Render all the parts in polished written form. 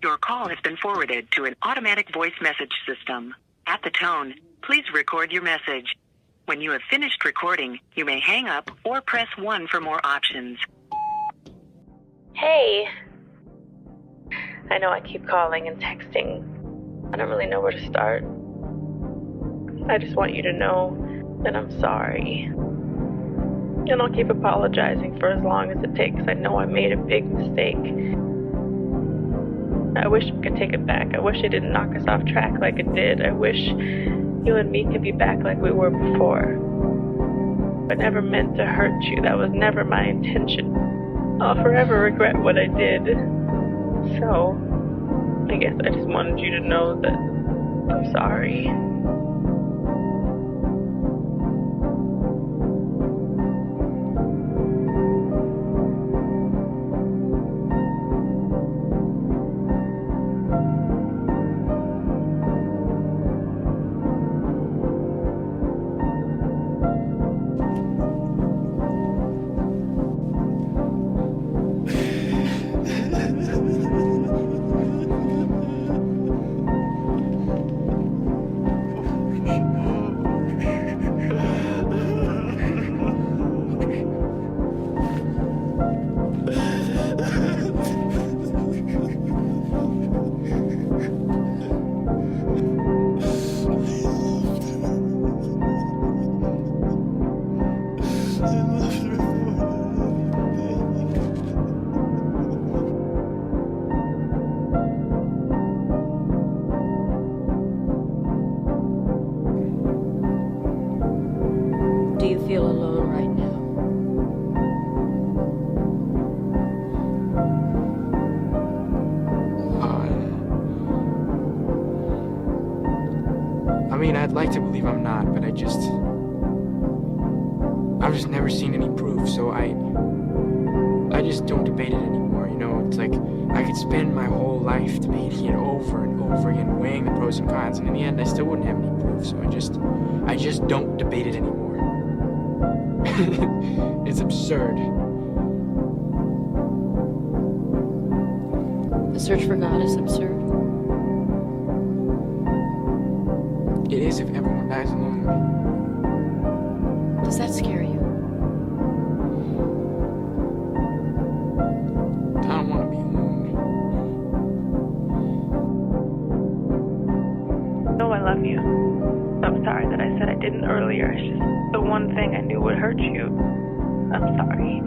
Your call has been forwarded to an automatic voice message system. At the tone, please record your message. When you have finished recording, you may hang up or press 1 for more options. Hey. I know I keep calling and texting. I don't really know where to start. I just want you to know that I'm sorry. And I'll keep apologizing for as long as it takes. I know I made a big mistake. I wish I could take it back. I wish it didn't knock us off track like it did. I wish you and me could be back like we were before. I never meant to hurt you. That was never my intention. I'll forever regret what I did. So, I guess I just wanted you to know that I'm sorry. Do you feel alone right now? I mean, I'd like to believe I'm not, but I've just never seen any proof, so I just don't debate it anymore, you know? It's like, I could spend my whole life debating it over and over again, weighing the pros and cons, and in the end, I still wouldn't have any proof, so I just don't debate it anymore. It's absurd. The search for God is absurd. It is if everyone dies alone. Does that scare you? I don't want to be alone. No, I love you. I'm sorry that I said I didn't earlier. It's just the one thing I knew would hurt you. I'm sorry.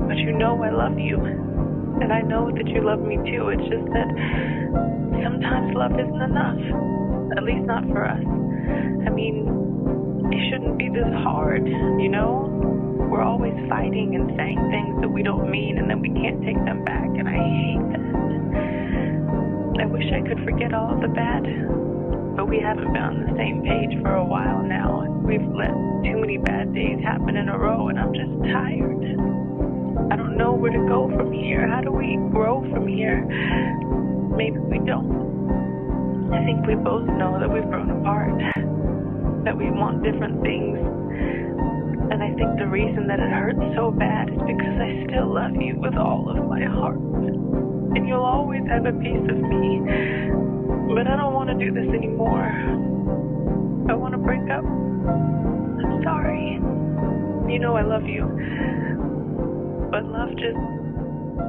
But you know I love you. And I know that you love me too. It's just that sometimes love isn't enough. At least not for us. I mean, it shouldn't be this hard, you know? We're always fighting and saying things that we don't mean and then we can't take them back, and I hate that. I wish I could forget all of the bad, but we haven't been on the same page for a while now. We've let too many bad days happen in a row, and I'm just tired. I don't know where to go from here. How do we grow from here? Maybe we don't. I think we both know that we've grown apart, that we want different things, and I think the reason that it hurts so bad is because I still love you with all of my heart, and you'll always have a piece of me, but I don't want to do this anymore. I want to break up. I'm sorry. You know I love you, but love just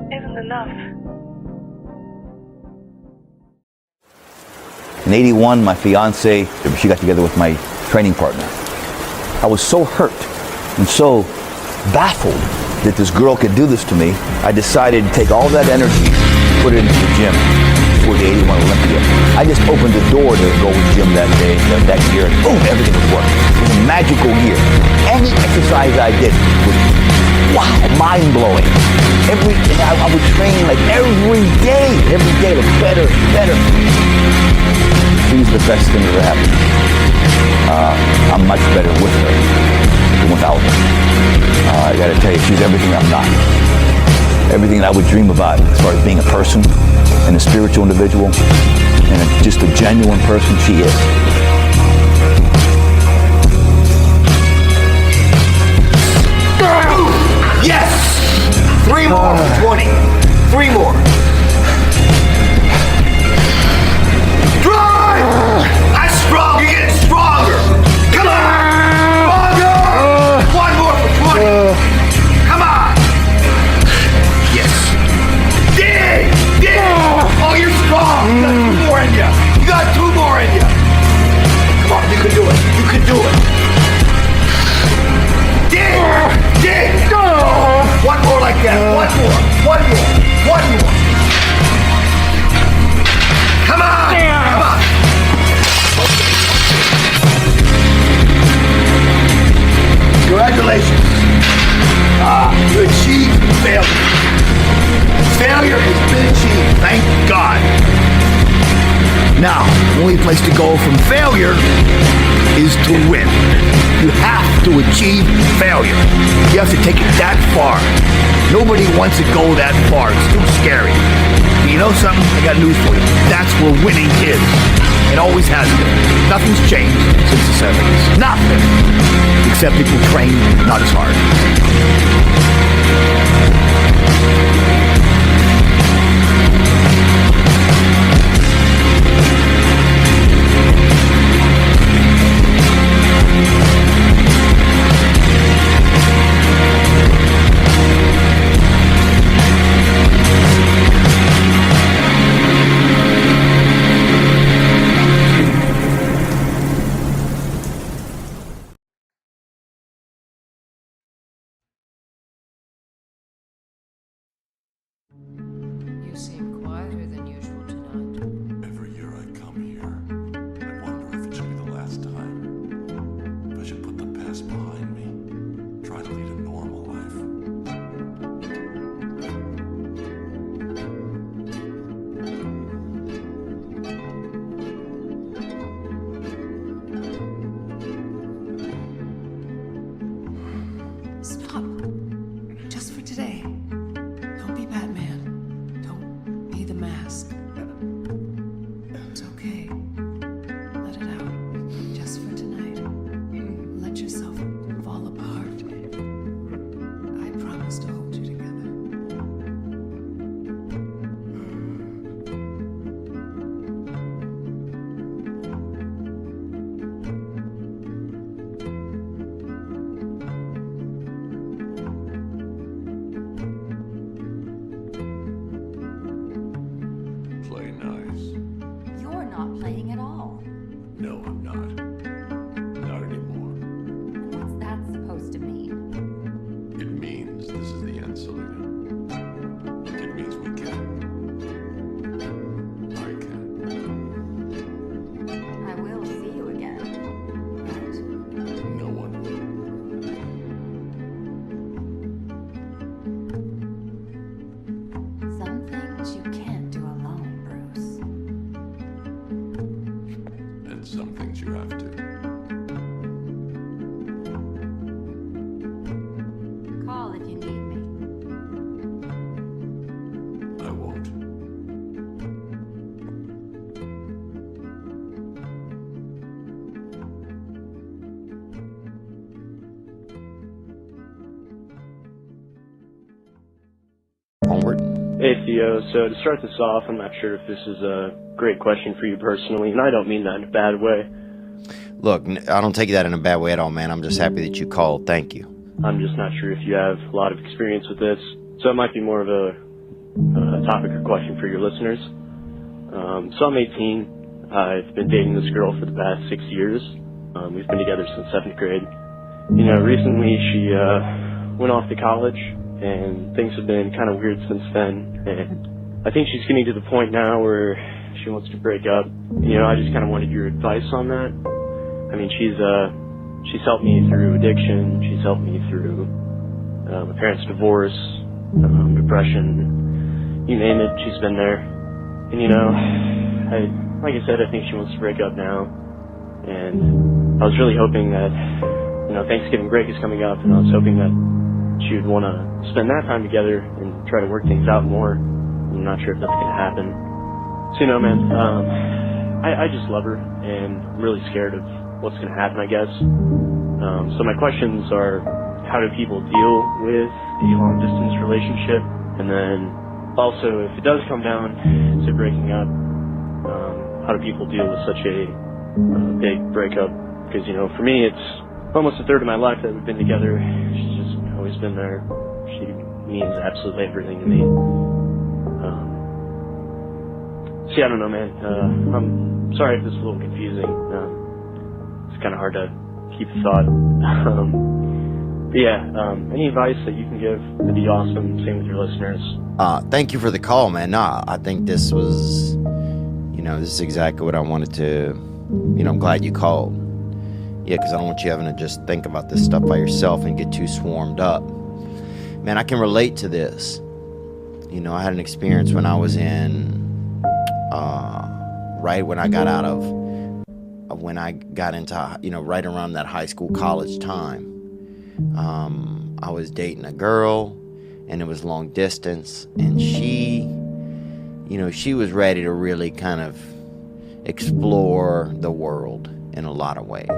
isn't enough. In 81, my fiance, she got together with my training partner. I was so hurt and so baffled that this girl could do this to me. I decided to take all that energy, put it into the gym for the 81 Olympia. I just opened the door to go to the gym that day, that year, and boom, everything was working. It was a magical year. Any exercise I did was, wow, mind-blowing. I would train like every day, like better. She's the best thing that ever happened. I'm much better with her than without her. I gotta tell you, she's everything I'm not. Everything that I would dream about as far as being a person and a spiritual individual and just a genuine person, she is. Yes! 3 more for 20. 3 more. Congratulations. You achieved failure. Failure has been achieved, thank God. Now, the only place to go from failure is to win. You have to achieve failure. You have to take it that far. Nobody wants to go that far. It's too scary. But you know something? I got news for you. That's where winning is. It always has been. Nothing's changed since the 70s. Nothing. Except people train not as hard. You seem quieter than usual tonight. Every year I come here, I wonder if it should be the last time. If I should put the past behind me, try to lead a normal life. Stop. Just for today. Don't be Batman. Don't be the mask. It's okay. Let it out. Just for tonight. Let yourself fall apart. I promise to hold you together. Play nice. You're not playing at all. No, I'm not. Not anymore. And what's that supposed to mean? It means this is the end, Selena. It means we can. I can. I will see you again, right? No one will. Some things you can't do alone, Bruce. And some things you have to. Call if you need me. I won't. Onward. Hey Theo, so to start this off, I'm not sure if this is a great question for you personally, and I don't mean that in a bad way. Look, I don't take that in a bad way at all, man. I'm just happy that you called. Thank you. I'm just not sure if you have a lot of experience with this, so it might be more of a topic or question for your listeners. So I'm 18. I've been dating this girl for the past 6 years. We've been together since 7th grade. You know, recently she went off to college, and things have been kind of weird since then. And I think she's getting to the point now where she wants to break up. You know, I just kind of wanted your advice on that. I mean, she's helped me through addiction. She's helped me through my parents' divorce, depression, you name it. She's been there. And you know, like I said, I think she wants to break up now. And I was really hoping that, you know, Thanksgiving break is coming up, and I was hoping that she would want to spend that time together and try to work things out more. I'm not sure if that's going to happen. So, you know, man, I just love her, and I'm really scared of what's going to happen, I guess. So my questions are, how do people deal with a long-distance relationship? And then also, if it does come down to breaking up, how do people deal with such a big breakup? Because, you know, for me, it's almost a third of my life that we've been together. She's just always been there. She means absolutely everything to me. See, I don't know, man. I'm sorry if this is a little confusing. It's kind of hard to keep the thought. But yeah, any advice that you can give would be awesome. Same with your listeners. Thank you for the call, man. No, I think this was, this is exactly what I wanted to, I'm glad you called. Yeah, because I don't want you having to just think about this stuff by yourself and get too swarmed up. Man, I can relate to this. You know, I had an experience when I was right when I got out of when I got into, you know, right around that high school, college time. I was dating a girl, and it was long distance, and she, you know, she was ready to really kind of explore the world in a lot of ways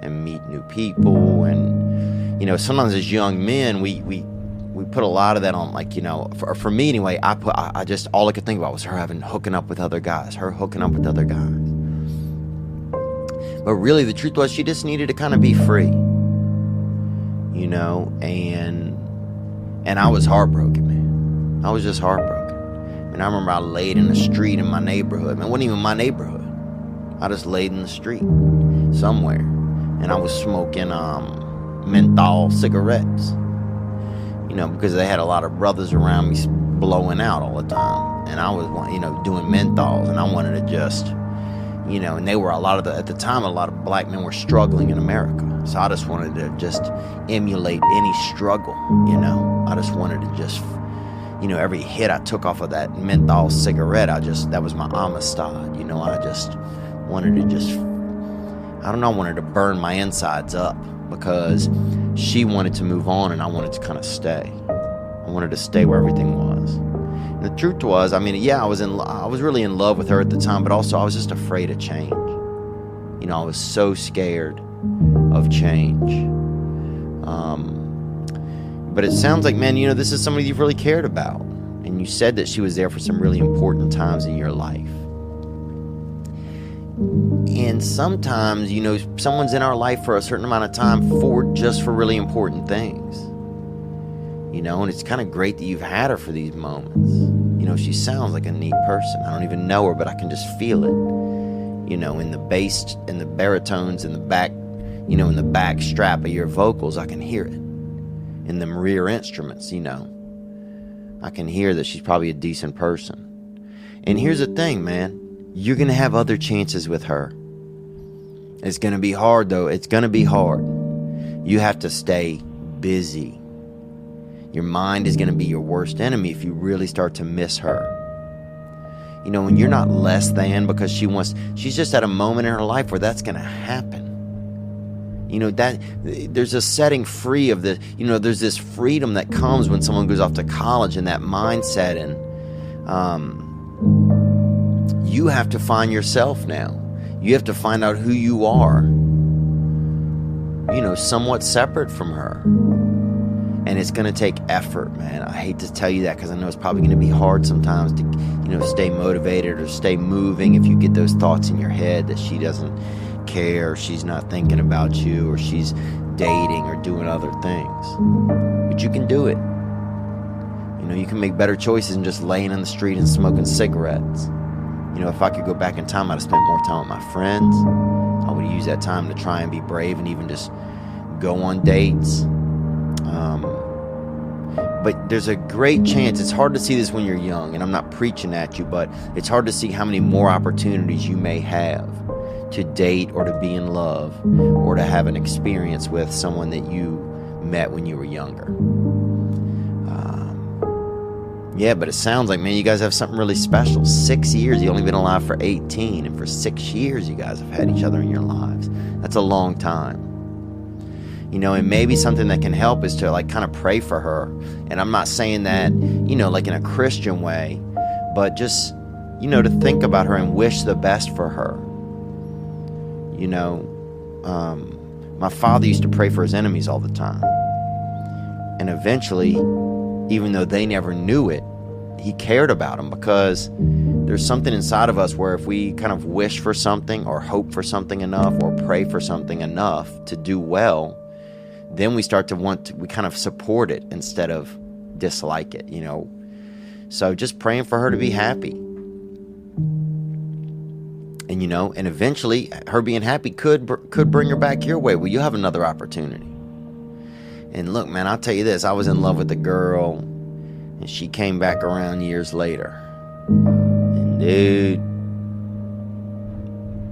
and meet new people. And, you know, sometimes as young men, we put a lot of that on, like, you know, for me anyway, I just, all I could think about was her hooking up with other guys. But really, the truth was, she just needed to kind of be free, you know, and I was heartbroken, man. I was just heartbroken. And I remember I laid in the street in my neighborhood. Man, it wasn't even my neighborhood. I just laid in the street somewhere, and I was smoking menthol cigarettes, you know, because they had a lot of brothers around me blowing out all the time, and I was, you know, doing menthols, and I wanted to just, you know, and they were at the time, a lot of black men were struggling in America. So I just wanted to just emulate any struggle, you know. I just wanted to just, you know, every hit I took off of that menthol cigarette, that was my Amistad, you know. I just wanted to I wanted to burn my insides up, because she wanted to move on and I wanted to kind of stay. I wanted to stay where everything was. And the truth was, I mean, yeah, I was really in love with her at the time, but also I was just afraid of change. You know, I was so scared of change. But it sounds like, man, you know, this is somebody you've really cared about. And you said that she was there for some really important times in your life. And sometimes, you know, someone's in our life for a certain amount of time for really important things. You know, and it's kind of great that you've had her for these moments. You know, she sounds like a neat person. I don't even know her, but I can just feel it. You know, in the bass and the baritones in the back, you know, in the back strap of your vocals, I can hear it. In the rear instruments, you know, I can hear that she's probably a decent person. And here's the thing, man. You're going to have other chances with her. It's going to be hard, though. It's going to be hard. You have to stay busy. Your mind is going to be your worst enemy if you really start to miss her. You know, when you're not less than because she's just at a moment in her life where that's going to happen. You know, that there's a setting free of the, you know, there's this freedom that comes when someone goes off to college and that mindset. And you have to find yourself now. You have to find out who you are, you know, somewhat separate from her. And it's going to take effort, man. I hate to tell you that, because I know it's probably going to be hard sometimes to, you know, stay motivated or stay moving if you get those thoughts in your head that she doesn't care, or she's not thinking about you, or she's dating or doing other things. But you can do it. You know, you can make better choices than just laying in the street and smoking cigarettes. You know, if I could go back in time, I'd have spent more time with my friends. I would use that time to try and be brave and even just go on dates. But there's a great chance, it's hard to see this when you're young, and I'm not preaching at you, but it's hard to see how many more opportunities you may have to date or to be in love or to have an experience with someone that you met when you were younger. Yeah, but it sounds like, man, you guys have something really special. 6 years, you only been alive for 18, and for 6 years you guys have had each other in your lives. That's a long time. You know, and maybe something that can help is to, like, kind of pray for her. And I'm not saying that, you know, like in a Christian way, but just, you know, to think about her and wish the best for her. You know, my father used to pray for his enemies all the time. And eventually, even though they never knew it, he cared about them, because there's something inside of us where if we kind of wish for something or hope for something enough or pray for something enough to do well, then we start to we kind of support it instead of dislike it, you know. So just praying for her to be happy. And, you know, and eventually her being happy could bring her back your way. Well, you have another opportunity. And look, man, I'll tell you this. I was in love with a girl, and she came back around years later. And, dude,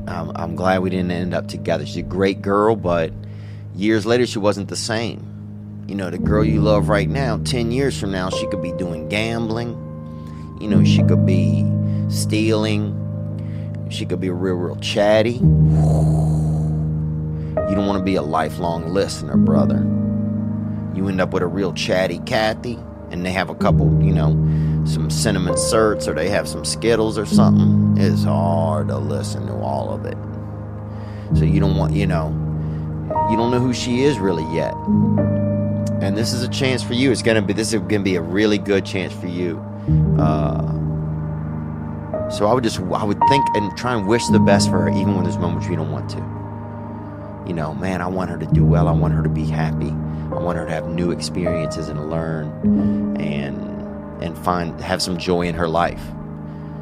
I I'm glad we didn't end up together. She's a great girl, but years later, she wasn't the same. You know, the girl you love right now, 10 years from now, she could be doing gambling. You know, she could be stealing. She could be real chatty. You don't want to be a lifelong listener, brother. You end up with a real chatty Kathy, and they have a couple, you know, some cinnamon certs, or they have some Skittles or something. It's hard to listen to all of it. So you don't want, you know, you don't know who she is really yet. And this is a chance for you. This is gonna be a really good chance for you. So I would think and try and wish the best for her, even when there's moments you don't want to. You know, man, I want her to do well. I want her to be happy. I want her to have new experiences and learn and have some joy in her life.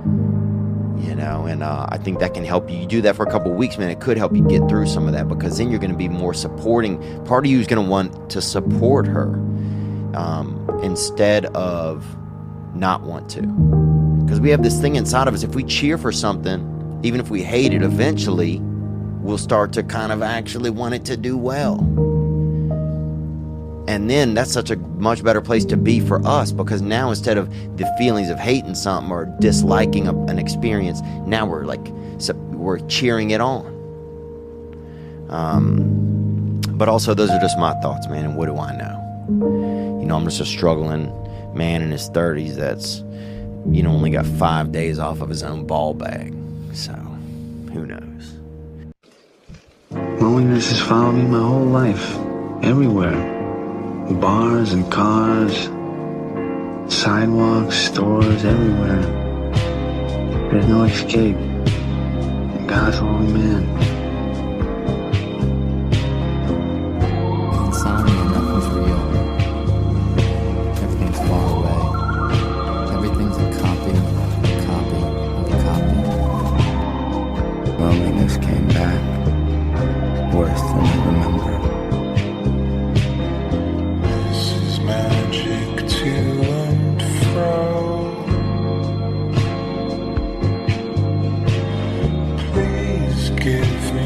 You know, and I think that can help you. You do that for a couple of weeks, man, it could help you get through some of that, because then you're going to be more supporting. Part of you is going to want to support her instead of not want to. Because we have this thing inside of us, if we cheer for something, even if we hate it, eventually we'll start to kind of actually want it to do well. And then that's such a much better place to be for us, because now instead of the feelings of hating something or disliking an experience, now we're cheering it on. But also, those are just my thoughts, man, and what do I know? You know, I'm just a struggling man in his 30s that's, you know, only got 5 days off of his own ball bag. So, who knows? Loneliness has followed me my whole life, everywhere. Bars and cars, sidewalks, stores, everywhere. There's no escape. God's only man. Insomnia, nothing's real. Everything's far away. Everything's a copy of a copy. Loneliness came back, worse than I remember. Magic to and fro. Please give me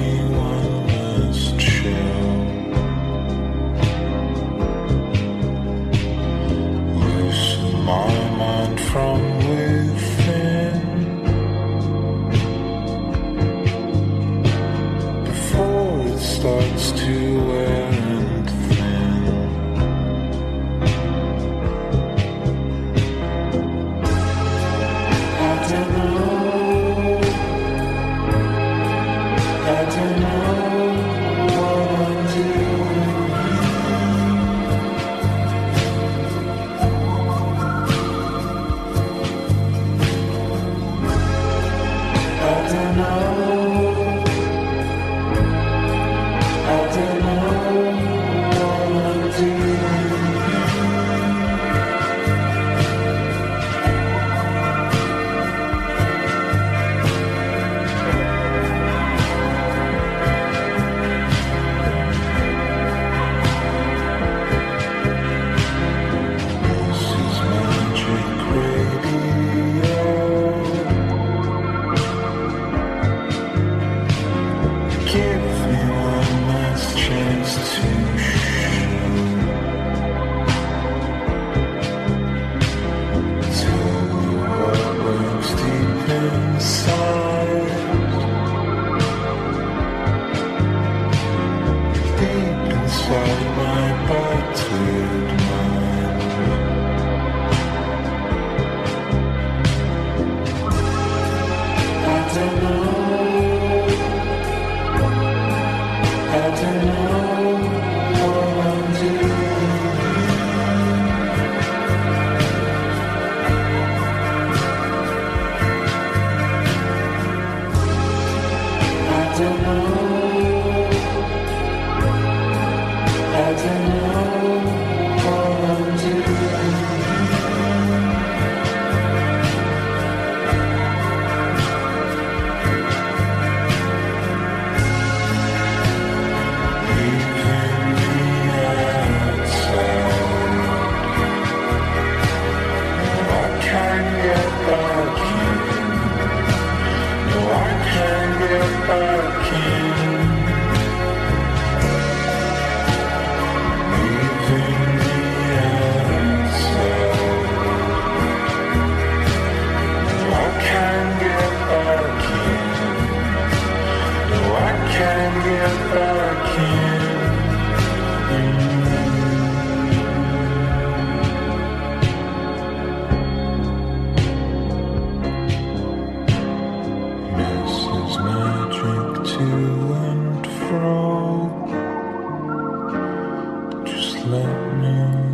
let me